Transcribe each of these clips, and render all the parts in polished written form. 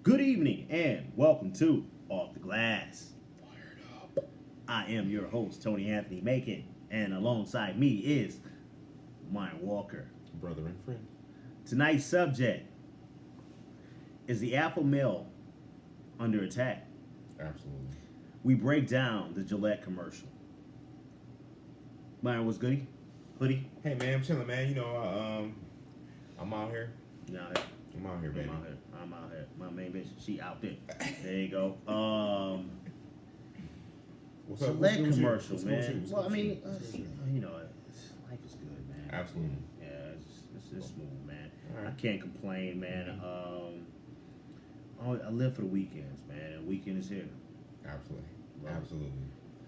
Good evening and welcome to Off the Glass. Fired up. I am your host, Tony Anthony Macon, and alongside me is Ryan Walker. Brother and friend. Tonight's subject is the alpha male under attack. Absolutely. We break down the Gillette commercial. Ryan, what's goody? Hoodie? Hey man, I'm chilling, man. I'm out here. You out here? I'm out here, baby. I'm out here. My main bitch, she out there. There you go. What's up? Gillette What's good with you? commercial, What's good with you? man. What's Well, I good with mean, you? What's good with you? you know, life is good, man. Absolutely. Yeah, it's smooth, man. All I right. can't complain, man. I live for the weekends, man. And weekend is here. Absolutely. Love it. Absolutely.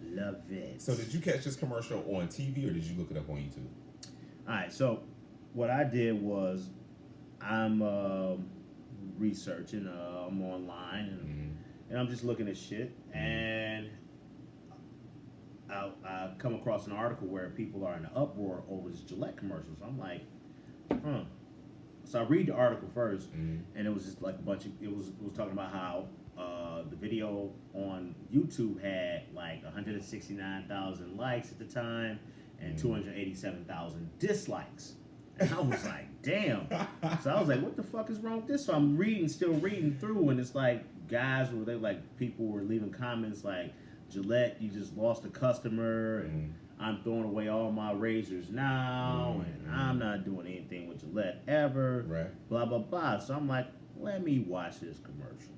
Love it. So did you catch this commercial on TV or did you look it up on YouTube? All right, so what I did was I'm researching. I'm online and I'm just looking at shit, and I come across an article where people are in an uproar over this Gillette commercials. I'm like, huh. So I read the article first, and it was just like a bunch of it was talking about how the video on YouTube had like 169,000 likes at the time and 287,000 dislikes. And I was like, damn. So I was like, what the fuck is wrong with this? So I'm still reading through, and it's like people were leaving comments like, Gillette, you just lost a customer, and I'm throwing away all my razors now, and I'm not doing anything with Gillette ever. Right. Blah, blah, blah. So I'm like, let me watch this commercial.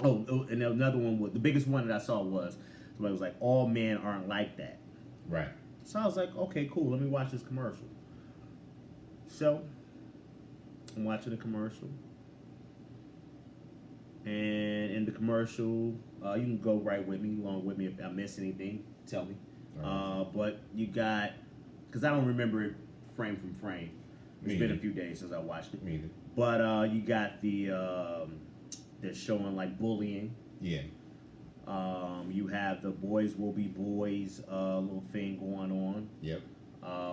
Oh, and another one was, the biggest one that I saw was, somebody was like, all men aren't like that. Right. So I was like, okay, cool, let me watch this commercial. So, I'm watching the commercial. And in the commercial, you can go right with me, along with me. If I miss anything, tell me. Right. But you got, because I don't remember it frame from frame. It's been a few days since I watched it. Me either. But you got they're showing like bullying. Yeah. You have the boys will be boys little thing going on. Yep.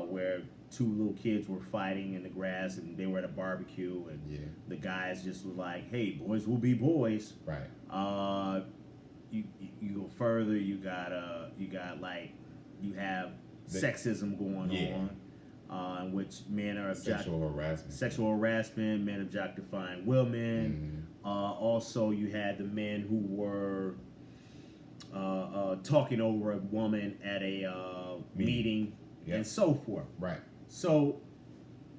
Where two little kids were fighting in the grass and they were at a barbecue, and the guys just was like, hey, boys will be boys. Right. You go further, you have sexism going on, in which men are sexual harassment, men objectifying women. Also, you had the men who were talking over a woman at a meeting, and so forth. Right. So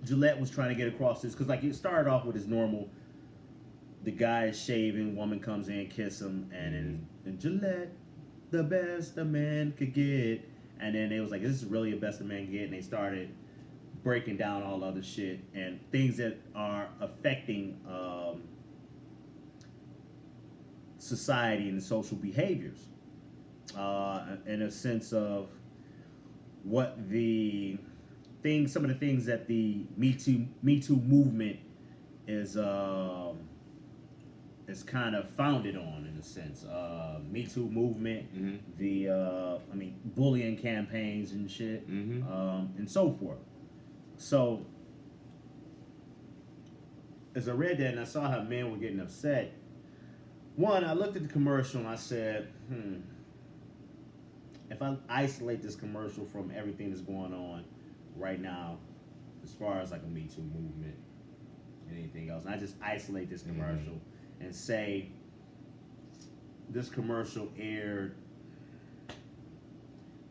Gillette was trying to get across this because, like, it started off with his normal. The guy is shaving, woman comes in, kiss him, and Gillette, the best a man could get. And then they was like, this is really the best a man could get, and they started breaking down all other shit and things that are affecting society and social behaviors, in a sense of what some of the things that the Me Too movement is kind of founded on, in a sense. Me Too movement, bullying campaigns and shit, and so forth. So, as I read that and I saw how men were getting upset, one, I looked at the commercial and I said, if I isolate this commercial from everything that's going on right now, as far as like a Me Too movement and anything else, and I just isolate this commercial and say this commercial aired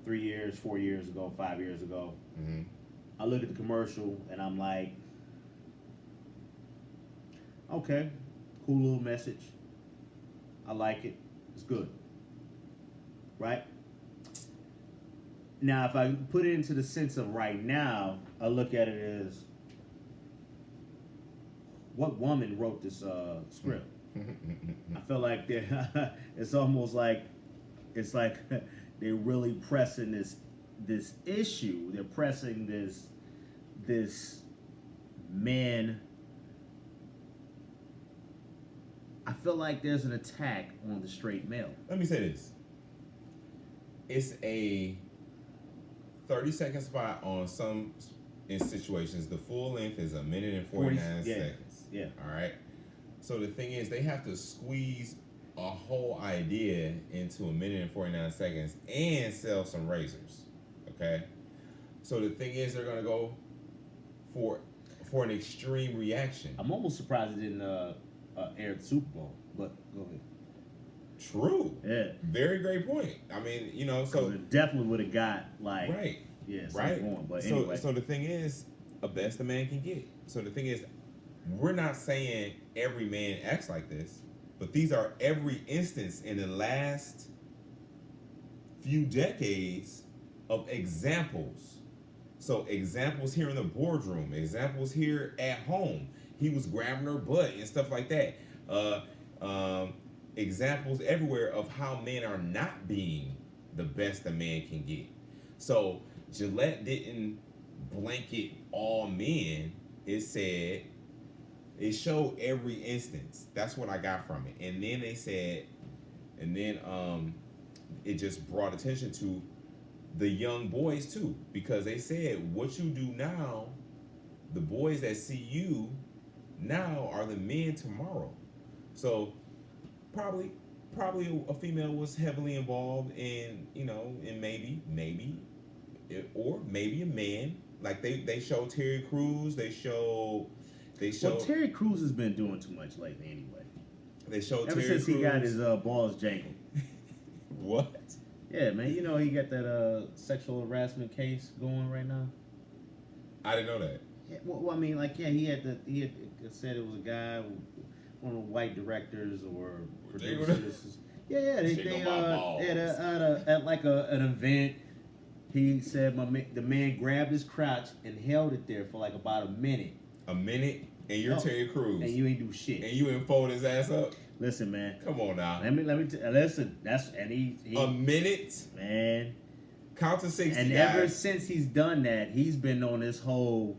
3 years, 4 years ago, 5 years ago. I look at the commercial and I'm like, okay, cool little message. I like it. It's good. Right? Now, if I put it into the sense of right now, I look at it as, what woman wrote this script? I feel like it's almost like they're really pressing this issue. They're pressing this man. I feel like there's an attack on the straight male. Let me say this. It's a 30-second spot on some in situations. The full length is a minute and 49 seconds. Yeah. All right. So the thing is, they have to squeeze a whole idea into a minute and 49 seconds and sell some razors. Okay. So the thing is, they're gonna go for an extreme reaction. I'm almost surprised it didn't air the Super Bowl, but go ahead. True. Yeah. Very great point. I mean, you know, so it definitely would have got like right. Yeah, Right. Going, but so anyway. so the thing is, a best a man can get. So the thing is, we're not saying every man acts like this, but these are every instance in the last few decades of examples. So examples here in the boardroom, examples here at home. He was grabbing her butt and stuff like that. Examples everywhere of how men are not being the best a man can get. So Gillette didn't blanket all men. It said, it showed every instance. That's what I got from it. And then they said, and then it just brought attention to the young boys too, because they said what you do now, the boys that see you now are the men tomorrow. So probably a female was heavily involved in, you know, and maybe or maybe a man. Like they showed Terry Crews, they showed Well, Terry Crews has been doing too much lately anyway. They showed Ever Terry since Crews. he got his balls jangled. What? Yeah, man. You know he got that sexual harassment case going right now. I didn't know that. Yeah, well, I mean, like, yeah, he had said it was a guy, one of the white directors or producers. Yeah, they at like an event. He said the man grabbed his crotch and held it there for like about a minute. A minute, and you're Terry Crews, and you ain't do shit, and you ain't fold his ass up. Listen, man. Come on now. Let me listen. That's and he a minute, man. Count to 60. And guys. ever since he's done that, he's been on this whole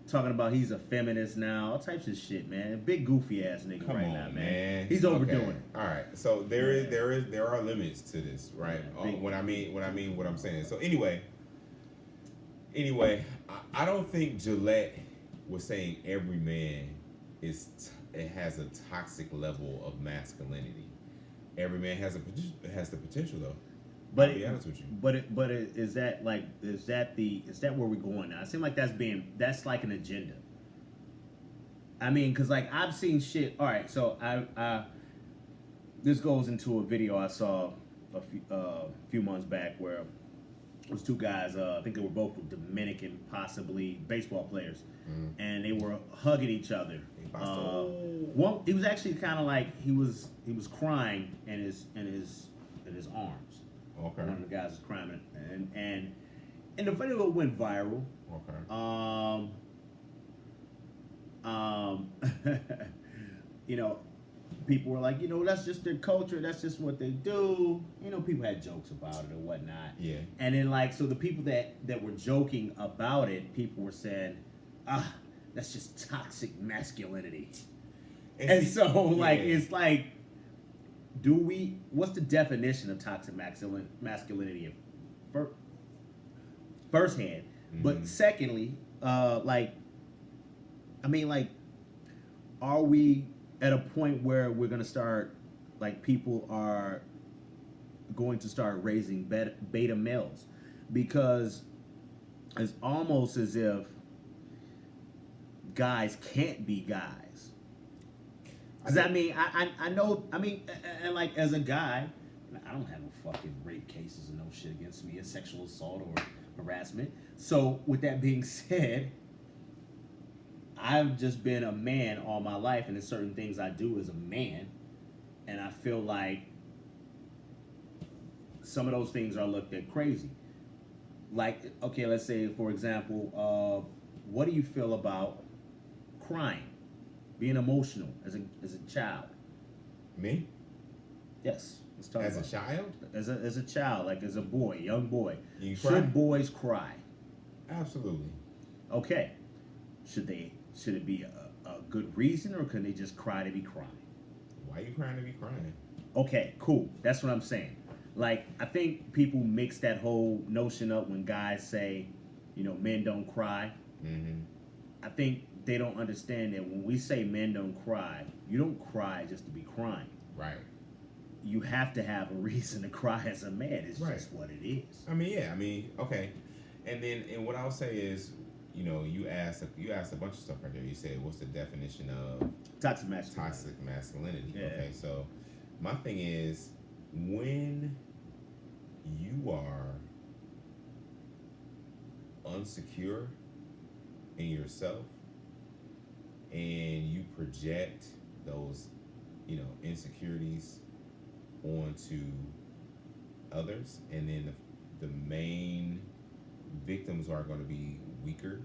talking about he's a feminist now, all types of shit, man. Big goofy ass nigga Come right on, now, man. He's overdoing it. All right, so there are limits to this, right? Yeah, when I mean what I'm saying. So anyway, I don't think Gillette was saying every man has a toxic level of masculinity. Every man has the potential though. But I'll be honest with you. But is that where we're going now? It seems like that's like an agenda. I mean, because like I've seen shit. All right, so I this goes into a video I saw a few months back where it was two guys. I think they were both Dominican, possibly baseball players, and they were hugging each other. One, he was actually kind of like he was crying in his arms. Okay. One of the guys was crying, and the video went viral. Okay. You know, people were like, you know, that's just their culture. That's just what they do. You know, people had jokes about it or whatnot. Yeah. And then like, so the people that were joking about it, people were saying, that's just toxic masculinity. And so like, it's like, what's the definition of toxic masculinity? Firsthand, but secondly, like, I mean, like, are we at a point where we're gonna start, like, people are going to start raising beta males? Because it's almost as if guys can't be guys. Because I mean, I know, I mean, and like as a guy, I don't have no fucking rape cases and no shit against me, sexual assault or harassment. So with that being said, I've just been a man all my life, and there's certain things I do as a man, and I feel like some of those things are looked at crazy. Like, okay, let's say, for example, what do you feel about crying, being emotional as a child? Me? Yes. Let's talk as about a child? As a child, like as a boy, young boy. You cry? Should boys cry? Absolutely. Okay. Should it be a good reason, or can they just cry to be crying? Why are you crying to be crying? Okay, cool. That's what I'm saying. Like, I think people mix that whole notion up when guys say, you know, men don't cry. Mm-hmm. I think they don't understand that when we say men don't cry, you don't cry just to be crying. Right. You have to have a reason to cry as a man. It's Right. just what it is. I mean, yeah. I mean, okay. And what I'll say is, you asked a bunch of stuff right there. You said, what's the definition of Toxic masculinity. toxic masculinity? Yeah. Okay, so my thing is, when you are unsecure in yourself and you project those, insecurities onto others, and then the main victims are going to be weaker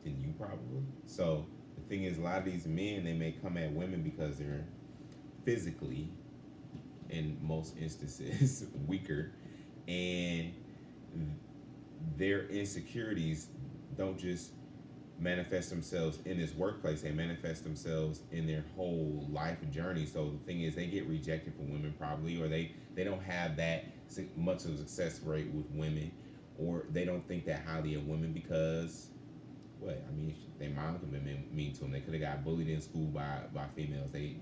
than you probably. So the thing is, a lot of these men, they may come at women because they're physically, in most instances, weaker, and their insecurities don't just manifest themselves in this workplace, they manifest themselves in their whole life journey. So the thing is, they get rejected from women probably, or they don't have that much of a success rate with women, or they don't think that highly of women because, their mom could have been mean to them. They could have got bullied in school by females. They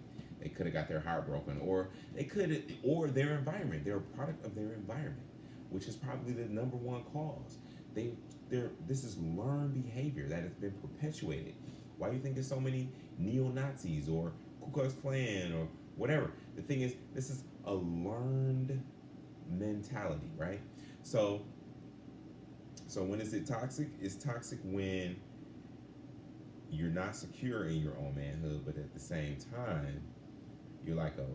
could have got their heart broken, or their environment. They're a product of their environment, which is probably the number one cause. This is learned behavior that has been perpetuated. Why do you think there's so many neo-Nazis or Ku Klux Klan or whatever? The thing is, this is a learned mentality, right? So when is it toxic? It's toxic when you're not secure in your own manhood, but at the same time, you're like a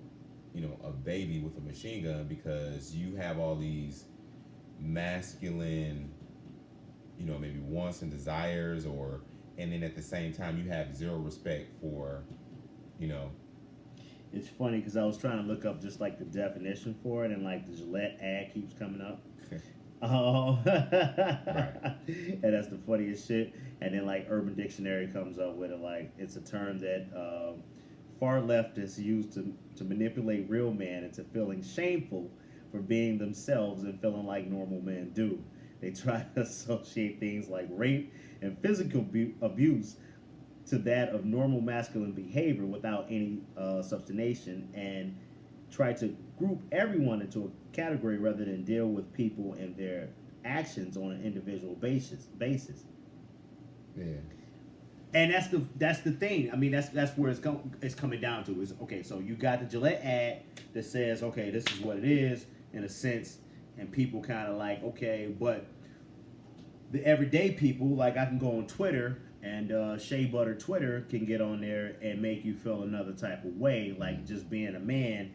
baby with a machine gun because you have all these masculine, maybe wants and desires, and then at the same time you have zero respect for, It's funny because I was trying to look up just like the definition for it, and like the Gillette ad keeps coming up. Right. And that's the funniest shit. And then like Urban Dictionary comes up with it, like it's a term that far leftists use to manipulate real men into feeling shameful for being themselves and feeling like normal men do. They try to associate things like rape and physical abuse to that of normal masculine behavior without any substantiation, and try to group everyone into a category rather than deal with people and their actions on an individual basis. Yeah. And that's the thing. I mean, that's where it's coming down to is, okay, so you got the Gillette ad that says, okay, this is what it is in a sense, and people kind of like, okay, but the everyday people, like I can go on Twitter and Shea Butter Twitter can get on there and make you feel another type of way, like just being a man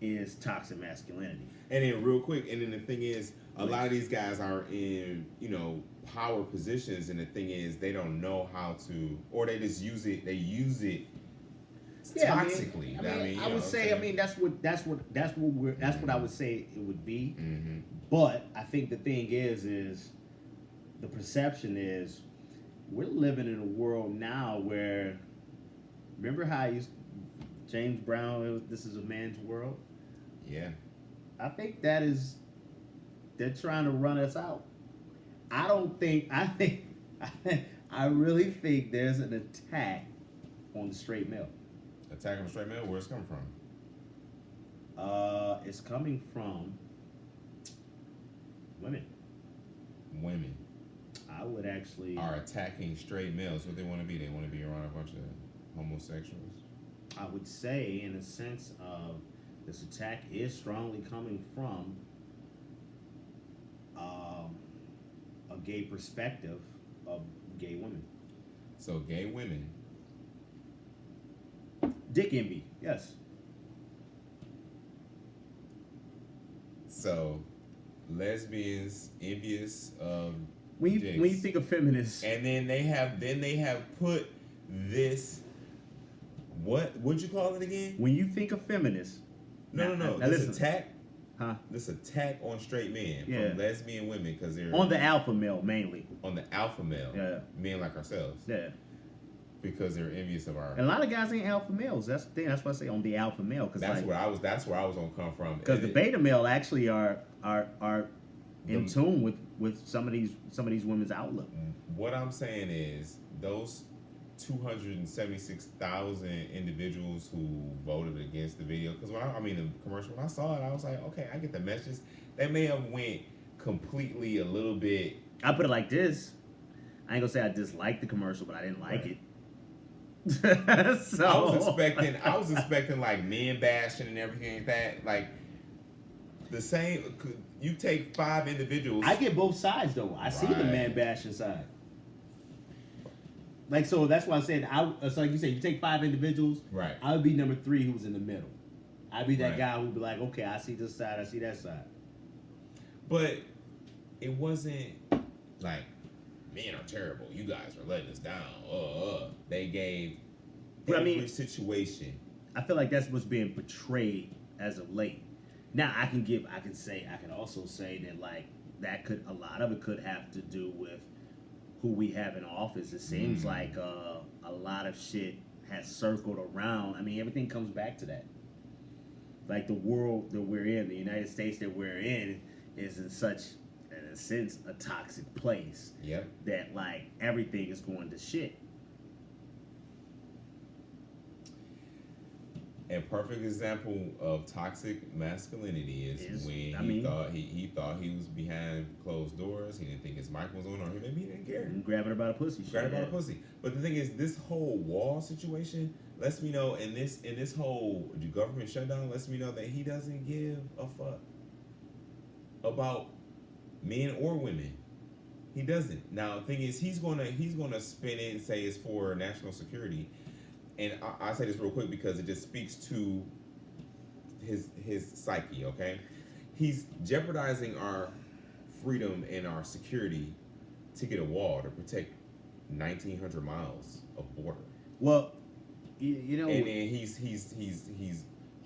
is toxic masculinity. And then real quick, and then the thing is, a lot of these guys are in, power positions, and the thing is, they don't know how to, or they just use it. They use it toxically. I would say, that's what I would say it would be. Mm-hmm. But I think the thing is the perception is we're living in a world now where, remember how James Brown, this is a man's world? Yeah. I think they're trying to run us out. I really think there's an attack on the straight male. Attack on the straight male? Where's it coming from? It's coming from women. Women. I would actually are attacking straight males. What they want to be? They want to be around a bunch of homosexuals. I would say, in a sense of this attack is strongly coming from a gay perspective of gay women. So gay women. Dick envy, yes. So lesbians envious of when you think of feminists, and then they have put this, what'd you call it again? When you think of feminists, no. This attack. Huh? This attack on straight men from lesbian women because they're on the alpha male mainly. On the alpha male, men like ourselves. Yeah. Because they're envious of our. And a lot of guys ain't alpha males. That's the thing. That's why I say on the alpha male. Cause that's where I was gonna come from. Because the beta male actually are in tune with some of these women's outlook. What I'm saying is those 276,000 individuals who voted against the video. Because the commercial, when I saw it, I was like, okay, I get the message. They may have went completely a little bit. I put it like this. I ain't gonna say I disliked the commercial, but I didn't like it. So I was expecting like men bashing and everything like that. Like the same. You take 5 individuals. I get both sides though. I see the man bashing side. Like, so that's why I said, so like you said, you take 5 individuals. Right. I would be number 3 who's in the middle. I'd be that guy who'd be like, okay, I see this side, I see that side. But it wasn't like, men are terrible. You guys are letting us down. They gave every situation. I feel like that's what's being portrayed as of late. Now, I can also say that like a lot of it could have to do with who we have in office. It seems like a lot of shit has circled around. I mean, everything comes back to that. Like the world that we're in, the United States that we're in, is in such, in a sense, a toxic place. Yep. That like everything is going to shit. A perfect example of toxic masculinity is when he thought he was behind closed doors. He didn't think his mic was on, or maybe he didn't care. Grabbing her by the pussy. Grabbing her by the pussy. But the thing is, this whole wall situation lets me know, and this whole government shutdown lets me know that he doesn't give a fuck about men or women. He doesn't. Now the thing is, he's gonna spin it and say it's for national security. And I say this real quick because it just speaks to his psyche, okay? He's jeopardizing our freedom and our security to get a wall to protect 1,900 miles of border. Well, you know, and then he's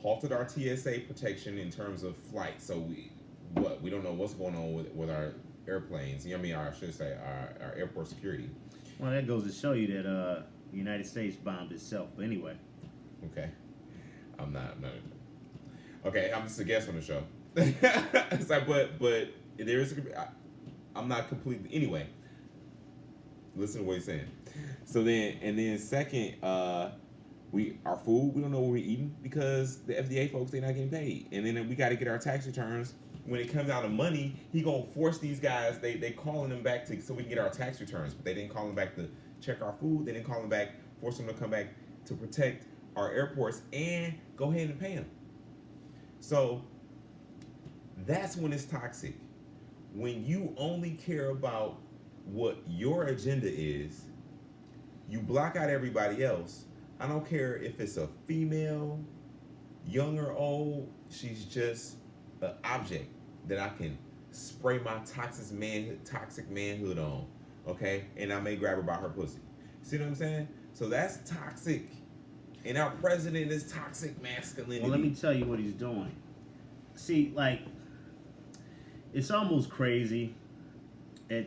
halted our TSA protection in terms of flight. So we don't know what's going on with our airplanes. I should say our airport security. Well, that goes to show you that the United States bombed itself. But anyway. Okay. I'm not. Okay, I'm just a guest on the show. It's like, but there is. I'm not completely. Anyway, listen to what he's saying. So then second, our food, we don't know what we're eating because the FDA folks, they're not getting paid, and then we got to get our tax returns. When it comes down to money, he gonna force these guys. They calling them back so we can get our tax returns, but they didn't call them back to check our food. They didn't call them back, force them to come back to protect our airports and go ahead and pay them. So that's when it's toxic. When you only care about what your agenda is, you block out everybody else. I don't care if it's a female, young or old, she's just an object that I can spray my toxic manhood on, okay? And I may grab her by her pussy. See what I'm saying? So that's toxic. And our president is toxic masculinity. Well, let me tell you what he's doing. See, like, it's almost crazy. I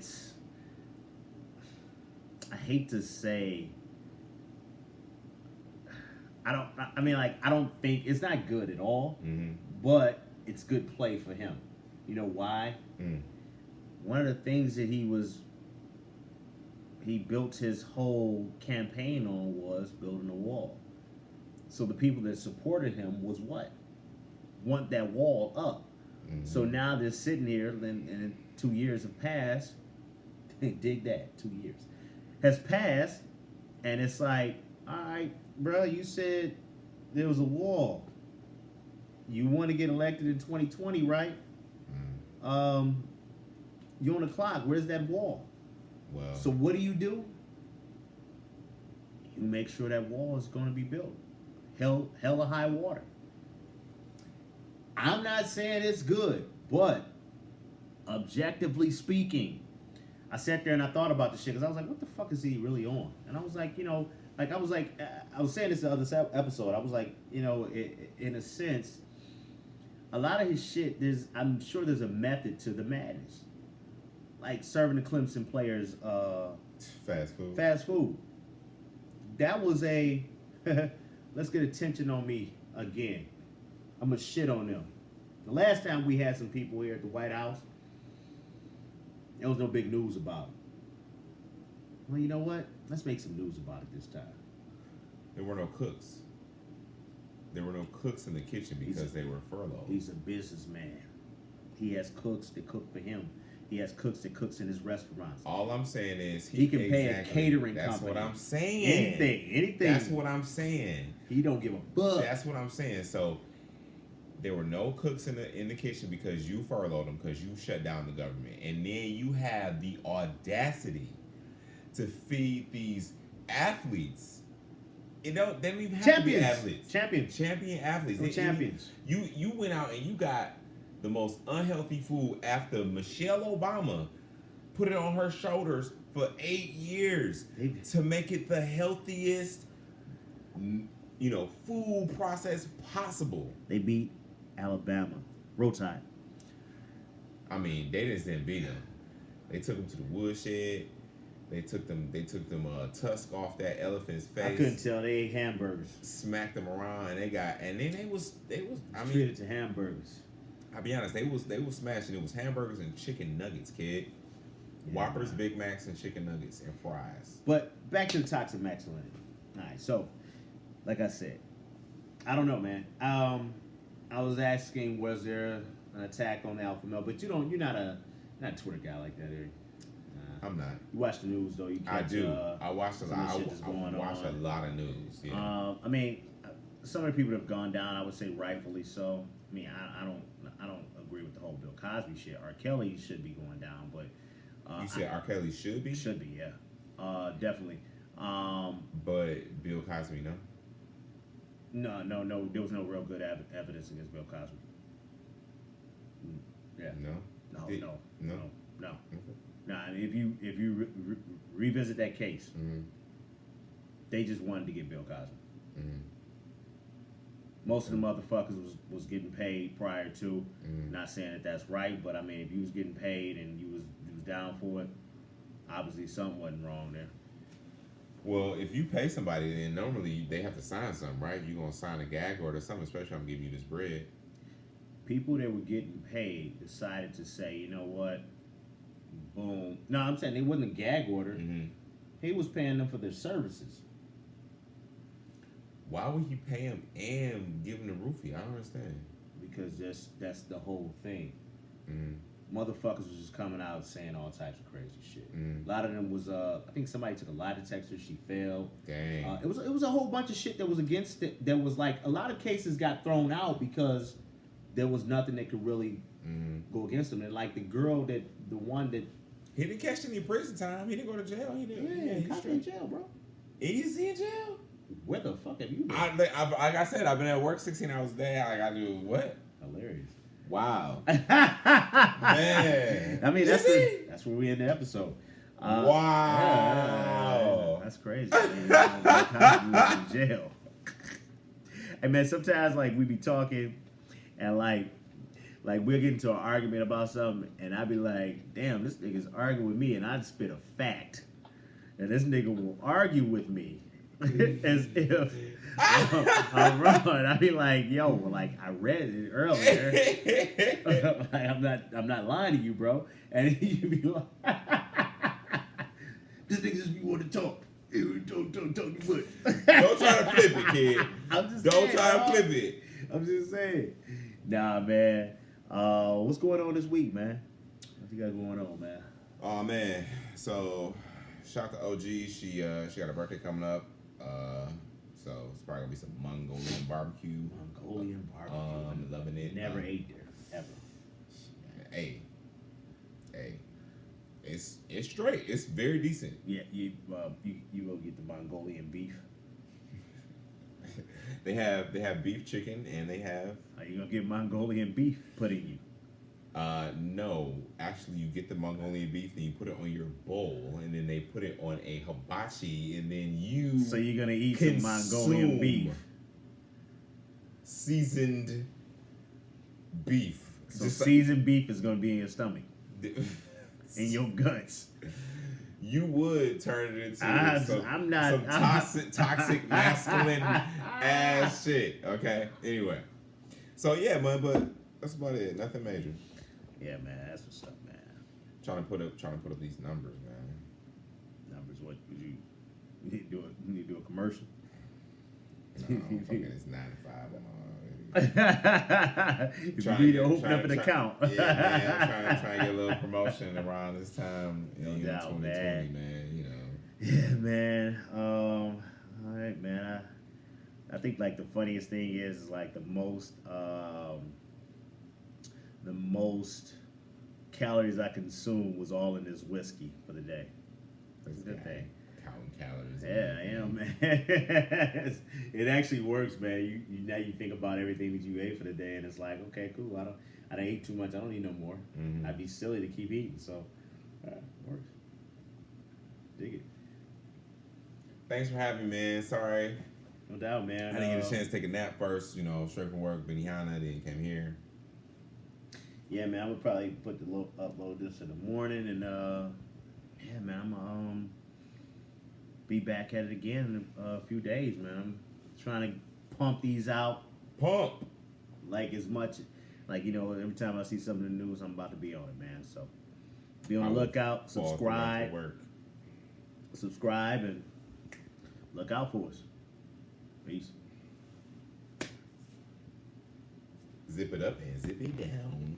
hate to say, I don't think, it's not good at all, but it's good play for him. You know why? One of the things that he built his whole campaign on was building a wall. So the people that supported him was what? Want that wall up. So now they're sitting here, and 2 years have passed. Dig that, 2 years has passed, and it's like, all right, bro, you said there was a wall. You want to get elected in 2020, right? You're on the clock. Where's that wall? Well, so what do? You make sure that wall is going to be built. Hell or high water. I'm not saying it's good, but objectively speaking, I sat there and I thought about the shit because I was like, what the fuck is he really on? And I was like, I was saying this the other episode. I was like, in a sense, a lot of his shit, I'm sure there's a method to the madness. Like serving the Clemson players fast food. That was let's get attention on me again. I'm gonna shit on them. The last time we had some people here at the White House, there was no big news about it. Well, you know what? Let's make some news about it this time. There were no cooks. There were no cooks in the kitchen because they were furloughed. He's a businessman. He has cooks that cook for him. He has cooks that cooks in his restaurants. All I'm saying is he can pay a catering company. That's what I'm saying. Anything. That's what I'm saying. He don't give a fuck. That's what I'm saying. So there were no cooks in the kitchen because you furloughed them, because you shut down the government, and then you have the audacity to feed these athletes. They don't even have to be athletes. Champion athletes. Champions. You went out and you got the most unhealthy food after Michelle Obama put it on her shoulders for 8 years to make it the healthiest, food process possible. They beat Alabama. Roll Tide. I mean, they just didn't beat them. They took them to the woodshed. They took them tusk off that elephant's face. I couldn't tell. They ate hamburgers. Smacked them around, and then they was. I mean, treated to hamburgers. I'll be honest. They was smashing. It was hamburgers and chicken nuggets, kid. Yeah, Whoppers, man. Big Macs, and chicken nuggets and fries. But back to the toxic masculinity. All right. So, like I said, I don't know, man. I was asking, was there an attack on the alpha male? But you're not a Twitter guy like that, are you? I'm not. You watch the news though. I do. I watch a lot. I watch a lot of news. Yeah. I mean, some of the people that have gone down, I would say rightfully so. I mean, I don't agree with the whole Bill Cosby shit. R. Kelly should be going down, but you said R. Kelly should be. Should be, yeah, definitely. But Bill Cosby, no. No. There was no real good evidence against Bill Cosby. Yeah. No. Okay. Now, if you revisit that case, they just wanted to get Bill Cosby. Mm-hmm. Most of the motherfuckers was getting paid prior to. Not saying that that's right, but I mean, if you was getting paid and you was down for it, obviously something wasn't wrong there. Well, if you pay somebody, then normally they have to sign something, right? You're gonna sign a gag order or something, especially I'm giving you this bread. People that were getting paid decided to say, you know what? Boom. No, I'm saying it wasn't a gag order. Mm-hmm. He was paying them for their services. Why would he pay him and give him the roofie? I don't understand. Because that's the whole thing. Motherfuckers was just coming out saying all types of crazy shit. A lot of them was I think somebody took a lie detector. She failed. Dang. It was a whole bunch of shit that was against it. That was like a lot of cases got thrown out because there was nothing that could really go against them. And like the one that. He didn't catch any prison time. He didn't go to jail. He didn't. Yeah, he's in jail, bro. Is he in jail? Where the fuck have you been? Like I said, I've been at work 16 hours a day. I gotta do what? Hilarious. Wow. Man. I mean, that's where we end the episode. Wow. Yeah, that's crazy. Man. In jail. Hey man, sometimes like we be talking and like we'll get into an argument about something, and I'd be like, damn, this nigga's arguing with me, and I'd spit a fact. And this nigga will argue with me as if I'm wrong. I'd be like, yo, like I read it earlier. Like, I'm not lying to you, bro. And you be like, this nigga just be wanting to talk. Don't too much. Don't try to flip it, kid. Don't try to flip it. I'm just saying. Nah, man. What's going on this week, man? What you got going on, man? Oh man, so shout out to OG. She got a birthday coming up. So it's probably gonna be some Mongolian barbecue. I'm loving it. Never ate there ever. Hey, it's straight. It's very decent. Yeah, you go get the Mongolian beef. They have beef chicken and they have. Are you gonna get Mongolian beef put in you? No, actually, you get the Mongolian beef, then you put it on your bowl, and then they put it on a hibachi, and then you. So you're gonna eat some Mongolian beef, seasoned beef. So just seasoned beef is gonna be in your stomach, in your guts. You would turn it into some toxic masculine ass shit. Okay. Anyway, so yeah, man, but that's about it. Nothing major. Yeah, man, that's what's up, man. Trying to put up these numbers, man. Numbers? What would you? You need to do a commercial. No, I'm fucking it's 9 to 5. If you need to open up an account. Yeah, man. I'm trying to get a little promotion around this time in No the year doubt, 2020, man. You know. Yeah, man. All right, man. I think like the funniest thing is like the most calories I consumed was all in this whiskey for the day. That's a good thing. Counting calories. Yeah, I am, man. It actually works, man. You now you think about everything that you ate for the day, and it's like, okay, cool. I don't eat too much. I don't need no more. Mm-hmm. I'd be silly to keep eating. So, it works. Dig it. Thanks for having me, man. Sorry. No doubt, man. I didn't get a chance to take a nap first, you know, straight from work, Benihana, then came here. Yeah, man, I would probably upload this in the morning, and yeah, man, I'm gonna be back at it again in a few days, man. I'm trying to pump these out, like as much, like every time I see something in the news, I'm about to be on it, man. So be on the lookout, subscribe, and look out for us. Peace. Zip it up and zip it down.